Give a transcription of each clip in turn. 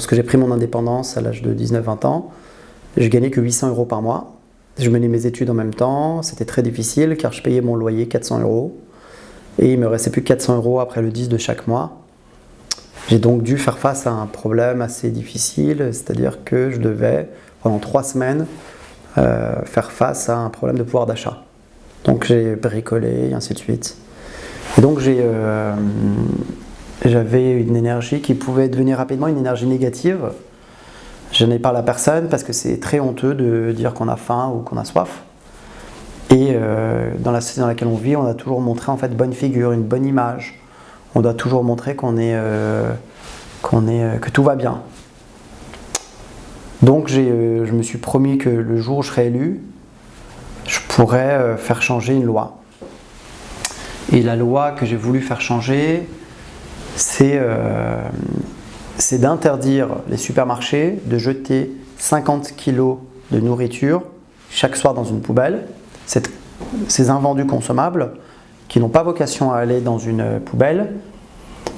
lorsque j'ai pris mon indépendance à l'âge de 19-20 ans, je gagnais que 800 € par mois. Je menais mes études en même temps, c'était très difficile car je payais mon loyer 400 € et il me restait plus que 400 € après le 10 de chaque mois. J'ai donc dû faire face à un problème assez difficile, c'est-à-dire que je devais, pendant 3 semaines, faire face à un problème de pouvoir d'achat. Donc j'ai bricolé et ainsi de suite. Et donc j'avais une énergie qui pouvait devenir rapidement une énergie négative. Je n'ai parlé à personne parce que c'est très honteux de dire qu'on a faim ou qu'on a soif. Et dans la société dans laquelle on vit, on doit toujours montrer en fait bonne figure, une bonne image. On doit toujours montrer que tout va bien. Donc je me suis promis que le jour où je serai élu, je pourrais faire changer une loi. Et la loi que j'ai voulu faire changer, c'est d'interdire les supermarchés de jeter 50 kg de nourriture chaque soir dans une poubelle. Ces invendus consommables qui n'ont pas vocation à aller dans une poubelle,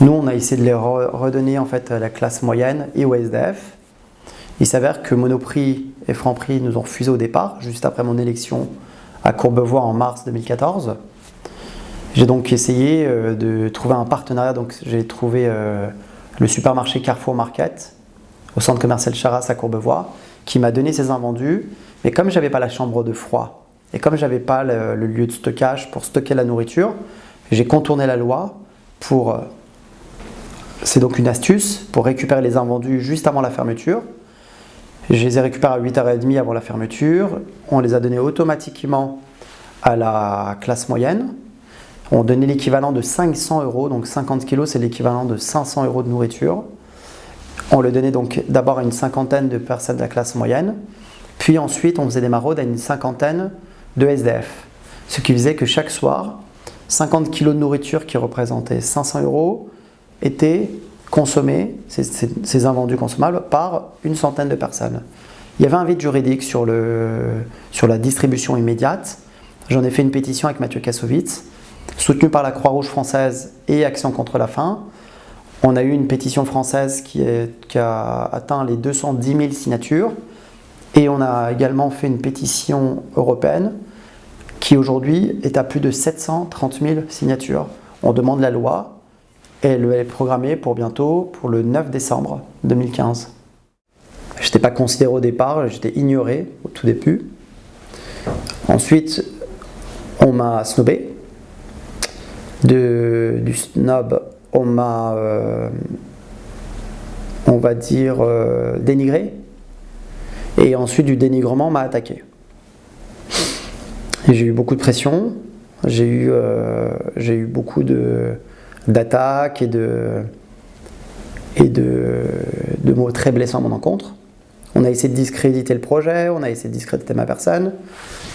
nous on a essayé de les redonner en fait à la classe moyenne et au SDF. Il s'avère que Monoprix et Franprix nous ont refusé au départ, juste après mon élection à Courbevoie en mars 2014. J'ai donc essayé de trouver un partenariat, donc j'ai trouvé le supermarché Carrefour Market au centre commercial Charras à Courbevoie qui m'a donné ces invendus, mais comme je n'avais pas la chambre de froid et comme je n'avais pas le lieu de stockage pour stocker la nourriture, j'ai contourné la loi pour, c'est donc une astuce, pour récupérer les invendus juste avant la fermeture. Je les ai récupérés à 8h30 avant la fermeture, on les a donnés automatiquement à la classe moyenne. On donnait l'équivalent de 500 €, donc 50 kg c'est l'équivalent de 500 € de nourriture. On le donnait donc d'abord à une cinquantaine de personnes de la classe moyenne, puis ensuite on faisait des maraudes à une cinquantaine de SDF. Ce qui faisait que chaque soir, 50 kg de nourriture qui représentait 500 € étaient consommés, ces invendus consommables, par une centaine de personnes. Il y avait un vide juridique sur la distribution immédiate. J'en ai fait une pétition avec Mathieu Kassovitz, soutenue par la Croix-Rouge française et Action contre la faim. On a eu une pétition française qui a atteint les 210 000 signatures. Et on a également fait une pétition européenne qui aujourd'hui est à plus de 730 000 signatures. On demande la loi et elle est programmée pour bientôt, pour le 9 décembre 2015. Je n'étais pas considéré au départ, j'étais ignoré au tout début. Ensuite, on m'a snobé. Du snob, on m'a, on va dire, dénigré. Et ensuite, du dénigrement, on m'a attaqué. J'ai eu beaucoup de pression, j'ai eu beaucoup d'attaques et de mots très blessants à mon encontre. On a essayé de discréditer le projet, on a essayé de discréditer ma personne.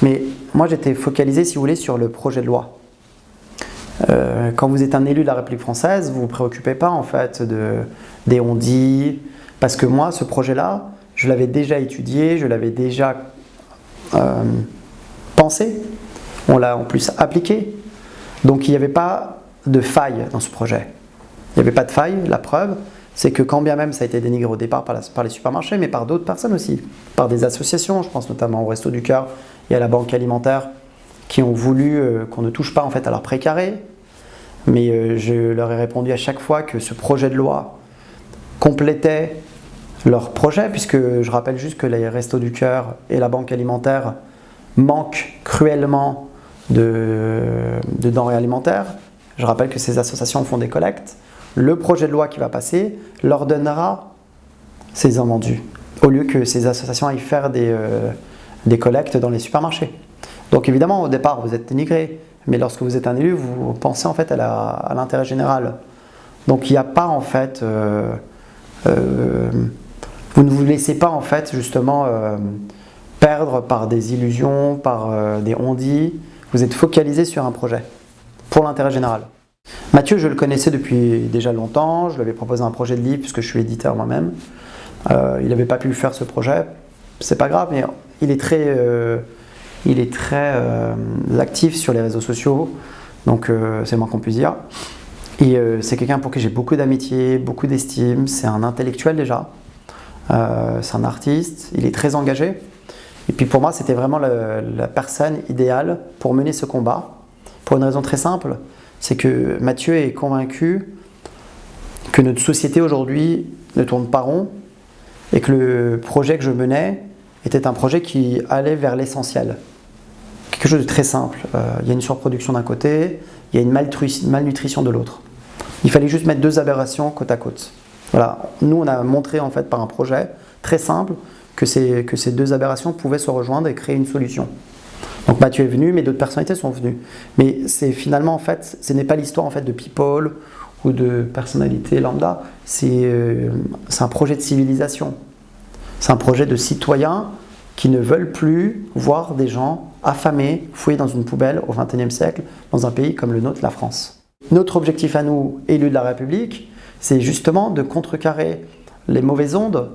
Mais moi, j'étais focalisé, si vous voulez, sur le projet de loi. Quand vous êtes un élu de la République française, vous ne vous préoccupez pas en fait des on-dit, parce que moi, ce projet-là, je l'avais déjà étudié, je l'avais déjà pensé, on l'a en plus appliqué. Donc il n'y avait pas de faille dans ce projet. Il n'y avait pas de faille, la preuve, c'est que quand bien même ça a été dénigré au départ par les supermarchés, mais par d'autres personnes aussi, par des associations, je pense notamment au Resto du Cœur et à la Banque Alimentaire, qui ont voulu qu'on ne touche pas en fait à leur précaré. Mais je leur ai répondu à chaque fois que ce projet de loi complétait leur projet, puisque je rappelle juste que les Restos du Cœur et la Banque Alimentaire manquent cruellement de denrées alimentaires. Je rappelle que ces associations font des collectes. Le projet de loi qui va passer leur donnera ces invendus, au lieu que ces associations aillent faire des collectes dans les supermarchés. Donc évidemment, au départ, vous êtes dénigré, mais lorsque vous êtes un élu, vous pensez en fait à l'intérêt général. Donc il n'y a pas en fait... vous ne vous laissez pas en fait justement perdre par des illusions, par des on-dit. Vous êtes focalisé sur un projet, pour l'intérêt général. Mathieu, je le connaissais depuis déjà longtemps, je lui avais proposé un projet de livre puisque je suis éditeur moi-même. Il n'avait pas pu faire ce projet, c'est pas grave, mais il est très actif sur les réseaux sociaux, donc c'est le moins qu'on puisse dire. Et c'est quelqu'un pour qui j'ai beaucoup d'amitié, beaucoup d'estime, c'est un intellectuel déjà. c'est un artiste, il est très engagé. Et puis pour moi, c'était vraiment la personne idéale pour mener ce combat. Pour une raison très simple, c'est que Mathieu est convaincu que notre société aujourd'hui ne tourne pas rond et que le projet que je menais était un projet qui allait vers l'essentiel. Quelque chose de très simple. Il y a une surproduction d'un côté, il y a une malnutrition de l'autre. Il fallait juste mettre deux aberrations côte à côte. Voilà. Nous, on a montré en fait par un projet très simple que ces deux aberrations pouvaient se rejoindre et créer une solution. Donc Mathieu est venu, mais d'autres personnalités sont venues. Mais c'est finalement en fait, ce n'est pas l'histoire en fait de people ou de personnalité lambda. C'est un projet de civilisation. C'est un projet de citoyens qui ne veulent plus voir des gens affamés, fouillés dans une poubelle au XXIe siècle, dans un pays comme le nôtre, la France. Notre objectif à nous, élus de la République, c'est justement de contrecarrer les mauvaises ondes,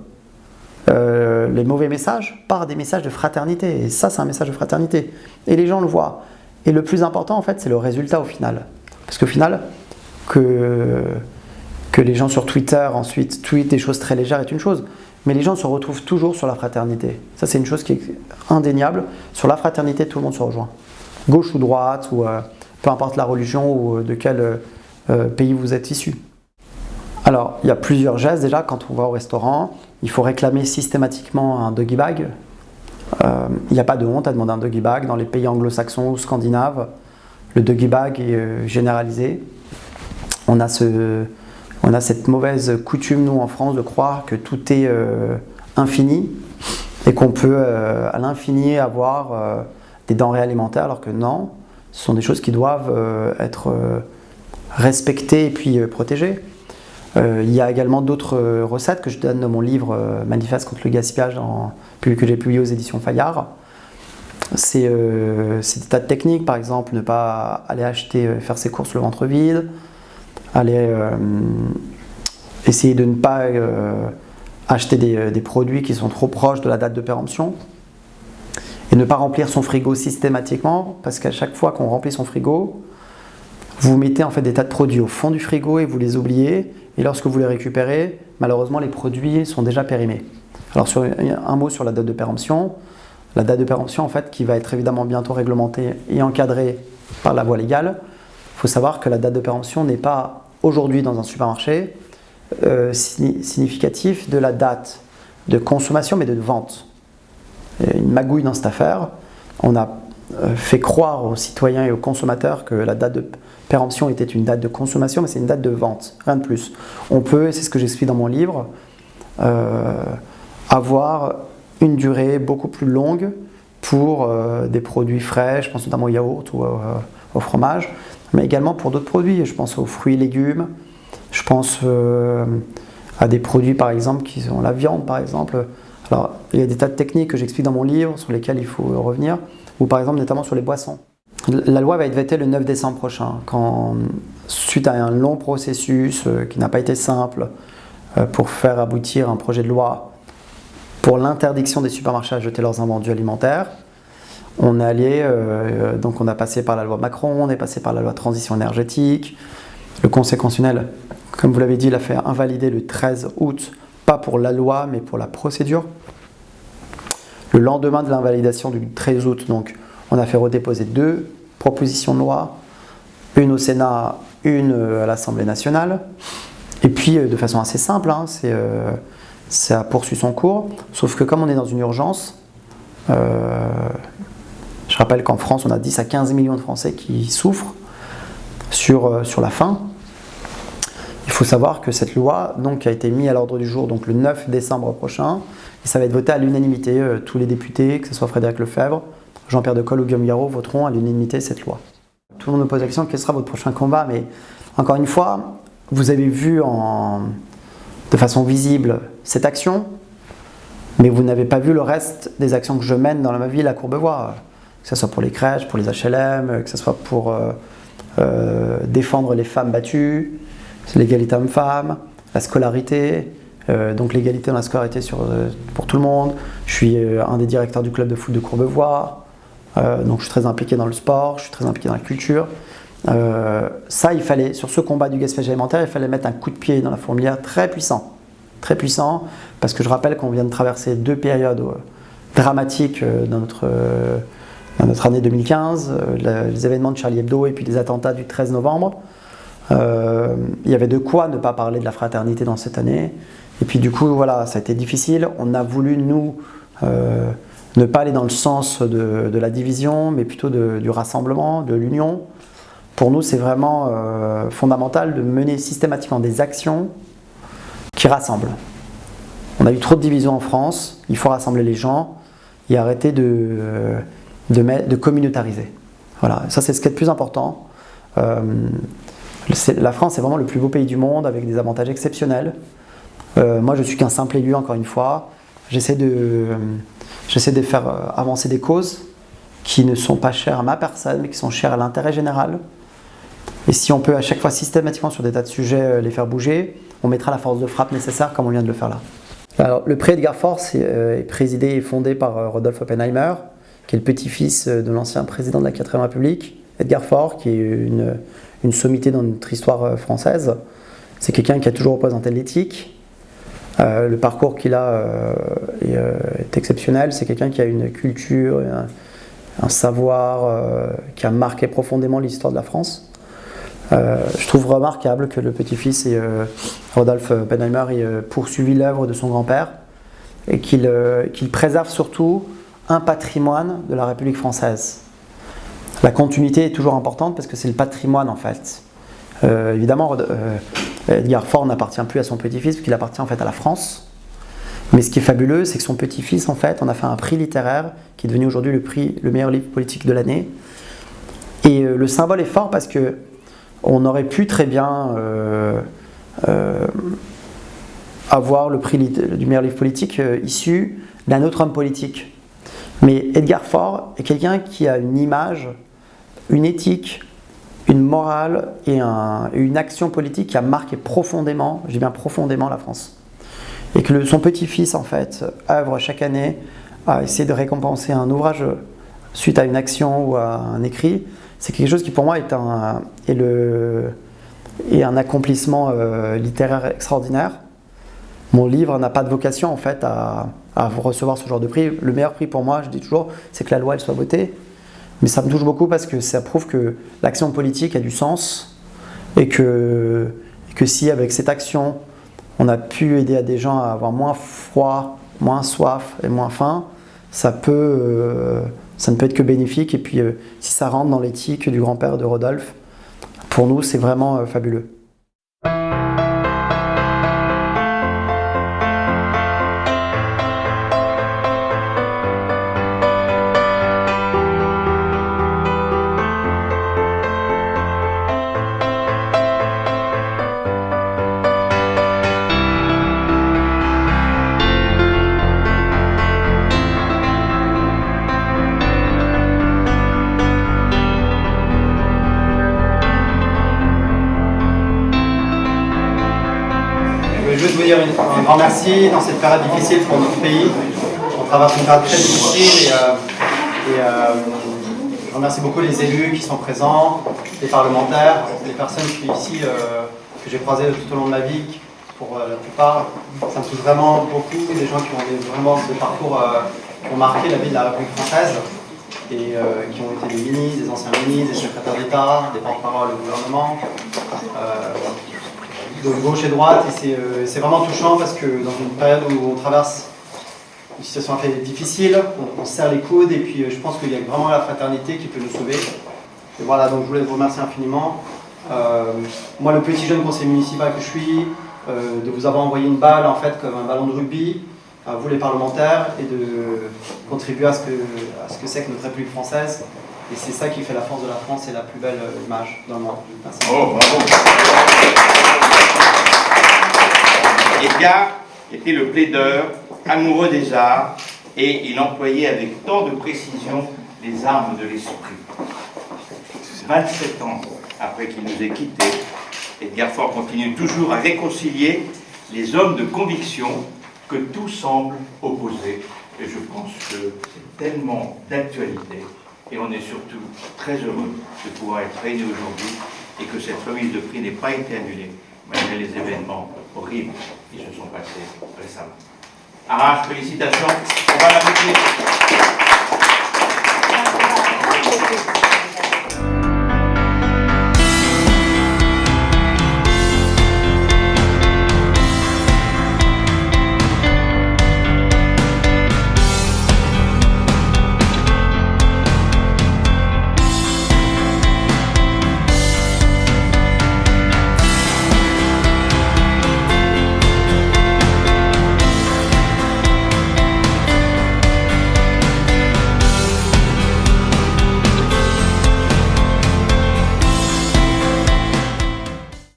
les mauvais messages, par des messages de fraternité. Et ça, c'est un message de fraternité. Et les gens le voient. Et le plus important, en fait, c'est le résultat au final. Parce qu'au final, que les gens sur Twitter ensuite tweetent des choses très légères est une chose. Mais les gens se retrouvent toujours sur la fraternité. Ça, c'est une chose qui est indéniable. Sur la fraternité, tout le monde se rejoint. Gauche ou droite, ou peu importe la religion ou de quel pays vous êtes issu. Alors, il y a plusieurs gestes déjà. Quand on va au restaurant, il faut réclamer systématiquement un doggy bag. Il n'y a pas de honte à demander un doggy bag. Dans les pays anglo-saxons ou scandinaves, le doggy bag est généralisé. On a cette mauvaise coutume, nous, en France, de croire que tout est infini et qu'on peut, à l'infini, avoir des denrées alimentaires, alors que non, ce sont des choses qui doivent être respectées et puis protégées. Il y a également d'autres recettes que je donne dans mon livre Manifeste contre le gaspillage que j'ai publié aux éditions Fayard. C'est des tas de techniques, par exemple, ne pas aller faire ses courses le ventre vide, essayer de ne pas acheter des produits qui sont trop proches de la date de péremption et ne pas remplir son frigo systématiquement, parce qu'à chaque fois qu'on remplit son frigo, vous mettez en fait des tas de produits au fond du frigo et vous les oubliez, et lorsque vous les récupérez, malheureusement les produits sont déjà périmés. Alors un mot sur la date de péremption. La date de péremption en fait qui va être évidemment bientôt réglementée et encadrée par la voie légale. Il faut savoir que la date de péremption n'est pas aujourd'hui dans un supermarché significatif de la date de consommation mais de vente. Il y a une magouille dans cette affaire. On a fait croire aux citoyens et aux consommateurs que la date de péremption était une date de consommation, mais c'est une date de vente, rien de plus. On peut, et c'est ce que j'explique dans mon livre, avoir une durée beaucoup plus longue pour des produits frais, je pense notamment au yaourt ou au fromage, mais également pour d'autres produits. Je pense aux fruits et légumes, je pense à des produits par exemple qui sont la viande par exemple. Alors il y a des tas de techniques que j'explique dans mon livre sur lesquelles il faut revenir, ou par exemple notamment sur les boissons. La loi va être votée le 9 décembre prochain, suite à un long processus qui n'a pas été simple pour faire aboutir un projet de loi pour l'interdiction des supermarchés à jeter leurs invendus alimentaires. On est allé, donc on a passé par la loi Macron, on est passé par la loi transition énergétique. Le Conseil constitutionnel, comme vous l'avez dit, l'a fait invalider le 13 août, pas pour la loi mais pour la procédure. Le lendemain de l'invalidation du 13 août, donc, on a fait redéposer 2 propositions de loi, une au Sénat, une à l'Assemblée nationale. Et puis, de façon assez simple, ça a poursuivi son cours, sauf que comme on est dans une urgence, je rappelle qu'en France, on a 10 à 15 millions de Français qui souffrent sur la faim. Il faut savoir que cette loi donc, a été mise à l'ordre du jour donc, le 9 décembre prochain, et ça va être voté à l'unanimité. Tous les députés, que ce soit Frédéric Lefebvre, Jean-Pierre Decolle ou Guillaume Garot, voteront à l'unanimité cette loi. Tout le monde me pose la question, quel sera votre prochain combat? Mais encore une fois, vous avez vu de façon visible cette action, mais vous n'avez pas vu le reste des actions que je mène dans ma ville à Courbevoie, que ce soit pour les crèches, pour les HLM, que ce soit pour défendre les femmes battues, l'égalité homme-femme, la scolarité, donc l'égalité dans la scolarité pour tout le monde. Je suis un des directeurs du club de foot de Courbevoie, donc je suis très impliqué dans le sport, je suis très impliqué dans la culture. Ça, sur ce combat du gaspillage alimentaire, il fallait mettre un coup de pied dans la fourmilière très puissant. très puissant, parce que je rappelle qu'on vient de traverser 2 périodes dramatiques dans notre année 2015, les événements de Charlie Hebdo et puis les attentats du 13 novembre. Il y avait de quoi ne pas parler de la fraternité dans cette année. Et puis du coup, voilà, ça a été difficile. On a voulu, nous, ne pas aller dans le sens de la division, mais plutôt du rassemblement, de l'union. Pour nous, c'est vraiment fondamental de mener systématiquement des actions qui rassemblent. On a eu trop de divisions en France, il faut rassembler les gens et arrêter de communautariser. Voilà, ça c'est ce qui est le plus important. La France est vraiment le plus beau pays du monde avec des avantages exceptionnels. Moi je suis qu'un simple élu, encore une fois. J'essaie de faire avancer des causes qui ne sont pas chères à ma personne, mais qui sont chères à l'intérêt général. Et si on peut à chaque fois systématiquement sur des tas de sujets les faire bouger, on mettra la force de frappe nécessaire comme on vient de le faire là. Alors, le prix Edgar Faure est présidé et fondé par Rudolf Oppenheimer, qui est le petit-fils de l'ancien président de la 4ème République. Edgar Faure, qui est une sommité dans notre histoire française. C'est quelqu'un qui a toujours représenté l'éthique. Le parcours qu'il a est exceptionnel. C'est quelqu'un qui a une culture, un savoir qui a marqué profondément l'histoire de la France. Je trouve remarquable que le petit-fils Rudolf Oppenheimer ait poursuivi l'œuvre de son grand-père et qu'il préserve surtout un patrimoine de la République française. La continuité est toujours importante parce que c'est le patrimoine en fait. Évidemment, Edgar Faure n'appartient plus à son petit-fils puisqu'il appartient en fait à la France. Mais ce qui est fabuleux, c'est que son petit-fils, en fait, on a fait un prix littéraire qui est devenu aujourd'hui le meilleur livre politique de l'année. Et le symbole est fort parce que on aurait pu très bien avoir le prix du meilleur livre politique issu d'un autre homme politique. Mais Edgar Faure est quelqu'un qui a une image, une éthique, une morale et une action politique qui a marqué profondément, je dis bien profondément, la France. Et que son petit-fils, en fait, œuvre chaque année à essayer de récompenser un ouvrage suite à une action ou à un écrit. C'est quelque chose qui pour moi est un accomplissement littéraire extraordinaire. Mon livre n'a pas de vocation en fait à recevoir ce genre de prix. Le meilleur prix pour moi, je dis toujours, c'est que la loi elle soit votée. Mais ça me touche beaucoup parce que ça prouve que l'action politique a du sens et que si avec cette action on a pu aider à des gens à avoir moins froid, moins soif et moins faim, ça ne peut être que bénéfique. Et puis si ça rentre dans l'éthique du grand-père de Rodolphe, pour nous c'est vraiment fabuleux. Je veux vous dire un grand merci dans cette période difficile pour notre pays. On traverse une période très difficile et je remercie beaucoup les élus qui sont présents, les parlementaires, les personnes qui sont ici, que j'ai croisées tout au long de ma vie, pour la plupart. Ça me touche vraiment beaucoup, des gens qui ont vraiment des parcours qui ont marqué la vie de la République française et qui ont été des ministres, des anciens ministres, des secrétaires d'État, des porte-parole du gouvernement. De gauche et droite, et c'est vraiment touchant parce que dans une période où on traverse une situation assez difficile, on serre les coudes et puis je pense qu'il y a vraiment la fraternité qui peut nous sauver. Et voilà, donc je voulais vous remercier infiniment. Moi, le petit jeune conseiller municipal que je suis, de vous avoir envoyé une balle en fait comme un ballon de rugby, à vous les parlementaires, et de contribuer à ce que c'est que notre République française. Et c'est ça qui fait la force de la France et la plus belle image dans le monde. Merci. Oh, bravo. Edgar était le plaideur, amoureux des arts, et il employait avec tant de précision les armes de l'esprit. 27 ans après qu'il nous ait quittés, Edgar Faure continue toujours à réconcilier les hommes de conviction que tout semble opposer. Et je pense que c'est tellement d'actualité. Et on est surtout très heureux de pouvoir être réunis aujourd'hui et que cette remise de prix n'ait pas été annulée malgré les événements horribles qui se sont passés récemment. Arras, félicitations, on va l'applaudir.